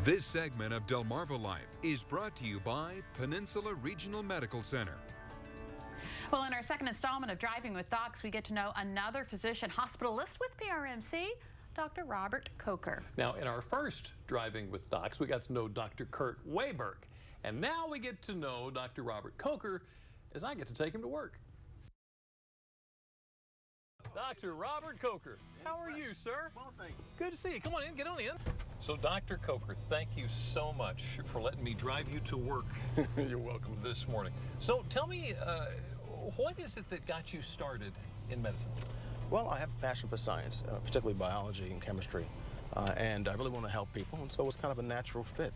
This segment of Delmarva Life is brought to you by Peninsula Regional Medical Center. Well, in our second installment of Driving with Docs, we get to know another physician hospitalist with PRMC, Dr. Robert Coker. Now, in our first Driving with Docs, we got to know Dr. Kurt Wayberg. And now we get to know Dr. Robert Coker as I get to take him to work. Dr. Robert Coker, how are you, sir? Well, thank you. Good to see you. Come on in, get on in. So, Dr. Coker, thank you so much for letting me drive you to work. You're welcome. This morning. So, tell me, what is it that got you started in medicine? Well, I have a passion for science, particularly biology and chemistry, and I really want to help people, and so it was kind of a natural fit.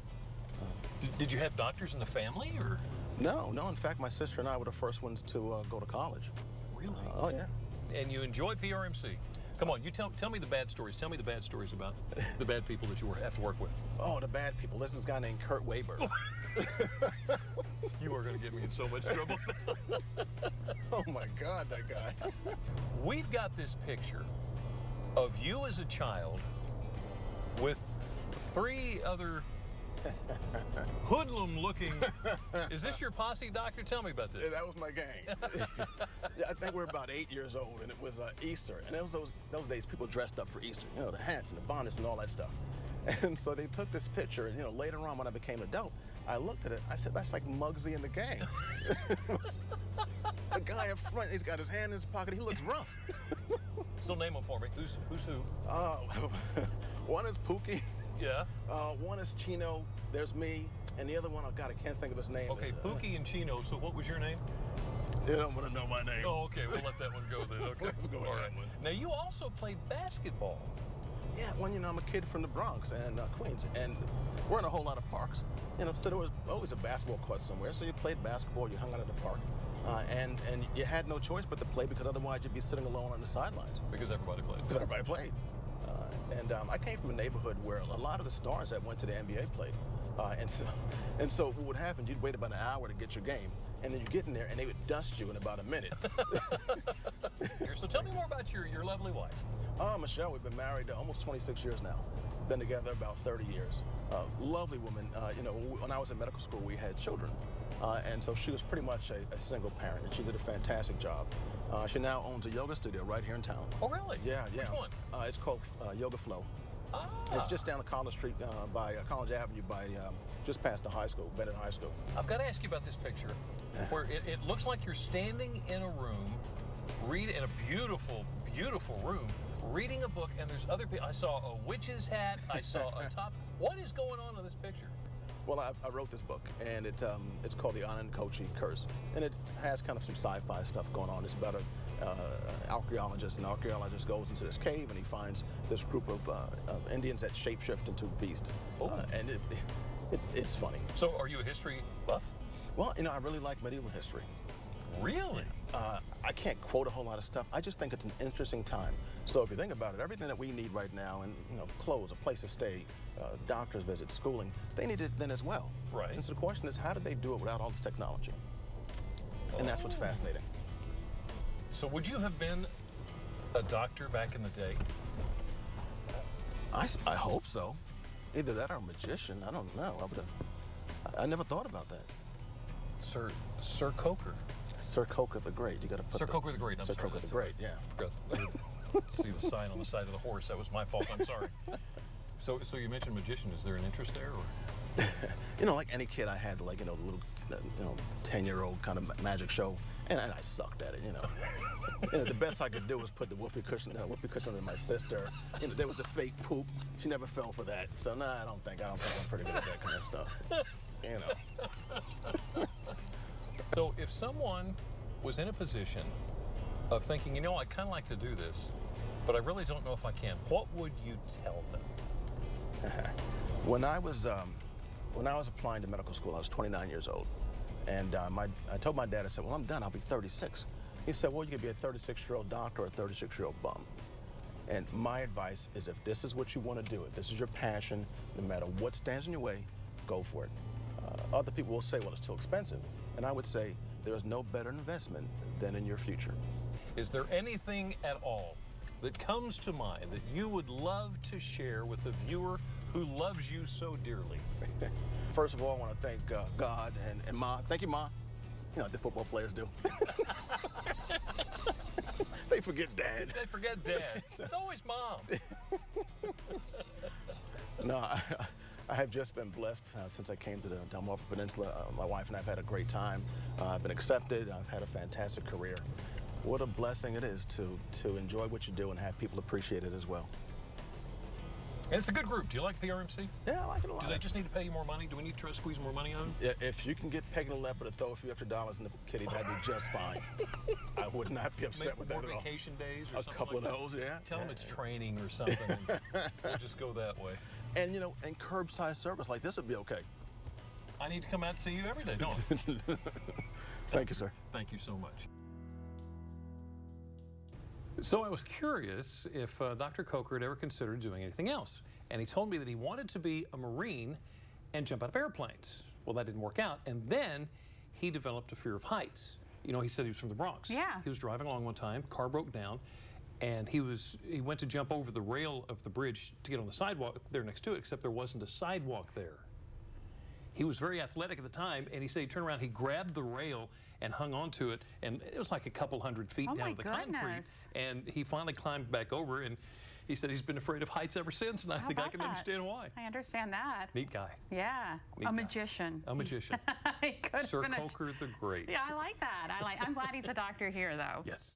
Did you have doctors in the family, or? No. In fact, my sister and I were the first ones to go to college. Really? Oh, yeah. And you enjoy PRMC? Come on, you tell me the bad stories. Tell me the bad stories about the bad people that you have to work with. Oh, the bad people. This is a guy named Kurt Wayberg. You are going to get me in so much trouble. Oh, my God, that guy. We've got this picture of you as a child with three other hoodlum-looking. Is this your posse, doctor? Tell me about this. Yeah, that was my gang. Yeah, I think we were about 8 years old, and it was Easter. And it was those days people dressed up for Easter, you know, the hats and the bonnets and all that stuff. And so they took this picture, and, you know, later on when I became an adult, I looked at it, I said, that's like Muggsy and the gang. The guy up front, he's got his hand in his pocket, he looks rough. So name them for me. Who's who? One is Pookie. Yeah. One is Chino, there's me, and the other one, oh God, I can't think of his name. Okay, Pookie and Chino, so what was your name? You don't want to know my name. Oh, okay, we'll let that one go then. Okay. Let's go with that one. Now, you also played basketball. Yeah, well, you know, I'm a kid from the Bronx and Queens, and we're in a whole lot of parks. You know, so there was always a basketball court somewhere, so you played basketball, you hung out at the park, and you had no choice but to play because otherwise you'd be sitting alone on the sidelines. Because everybody played. Because everybody played. I came from a neighborhood where a lot of the stars that went to the NBA played. And so what would happen, you'd wait about an hour to get your game, and then you get in there and they would dust you in about a minute. So tell me more about your lovely wife. Michelle, we've been married almost 26 years now. Been together about 30 years. Lovely woman. You know, when I was in medical school, we had children. And so she was pretty much a single parent, and she did a fantastic job. She now owns a yoga studio right here in town. Oh, really? Yeah. Which one? It's called Yoga Flow. Ah. It's just down the College Street by College Avenue, by just past the high school, Bennett High School. I've got to ask you about this picture, where it looks like you're standing in a room, in a beautiful, beautiful room, reading a book, and there's other people. I saw a witch's hat. I saw a top. What is going on in this picture? Well, I wrote this book, and it's called The Anand Kochi Curse, and it has kind of some sci-fi stuff going on. It's about an archaeologist, and the archaeologist goes into this cave, and he finds this group of Indians that shapeshift into beasts, and it's funny. So, are you a history buff? Well, you know, I really like medieval history. Really? I can't quote a whole lot of stuff. I just think it's an interesting time. So if you think about it, everything that we need right now, and you know, clothes, a place to stay, doctor's visits, schooling, they need it then as well. Right. And so the question is, how did they do it without all this technology? And that's what's fascinating. So would you have been a doctor back in the day? I hope so. Either that or a magician. I don't know. I never thought about that. Sir Coker. Sir Coker the Great. You got to put Sir Coker the Great. I'm Sir sorry. Coker the Great. Yeah. See the sign on the side of the horse. That was my fault. I'm sorry. So you mentioned magician. Is there an interest there, or? You know, like any kid, I had like, you know, the little 10-year-old kind of magic show, and I sucked at it. You know. You know, the best I could do was put the whoopee cushion on my sister. You know, there was the fake poop. She never fell for that. So I don't think I'm pretty good at that kind of stuff. You know. So if someone was in a position of thinking, you know, I kind of like to do this, but I really don't know if I can, what would you tell them? When I was applying to medical school, I was 29 years old, and I told my dad, I said, well, I'm done, I'll be 36. He said, well, you could be a 36-year-old doctor or a 36-year-old bum. And my advice is, if this is what you want to do, if this is your passion, no matter what stands in your way, go for it. Other people will say, well, it's too expensive. And I would say, there is no better investment than in your future. Is there anything at all that comes to mind that you would love to share with the viewer who loves you so dearly. First of all, I want to thank God and Ma. Thank you, Ma. You know what the football players do. They forget Dad. They forget Dad. It's always Mom. No, I have just been blessed since I came to the Delmarva Peninsula. My wife and I have had a great time. I've been accepted. I've had a fantastic career. What a blessing it is to enjoy what you do and have people appreciate it as well. And it's a good group. Do you like PRMC? Yeah, I like it a lot. Do they just need to pay you more money? Do we need to try to squeeze more money on them? Yeah, if you can get Peg and the Leopard to throw a few extra dollars in the kitty, that'd be just fine. I would not be upset with that at all. More vacation days or something A couple like of those, yeah. Tell them it's training or something. And we'll just go that way. And, you know, and curbside service like this would be okay. I need to come out and see you every day, don't I? Thank you, sir. Thank you so much. So I was curious if Dr. Coker had ever considered doing anything else. And he told me that he wanted to be a Marine and jump out of airplanes. Well, that didn't work out. And then he developed a fear of heights. You know, he said he was from the Bronx. Yeah. He was driving along one time, car broke down, and he went to jump over the rail of the bridge to get on the sidewalk there next to it, except there wasn't a sidewalk there. He was very athletic at the time, and he said he turned around, he grabbed the rail and hung onto it, and it was like a couple hundred feet down the concrete. And he finally climbed back over, and he said he's been afraid of heights ever since, and I think I can understand why. I understand that. Neat guy. Yeah. A magician. A magician. Sir Coker the Great. Yeah, I like that. I'm glad he's a doctor here, though. Yes.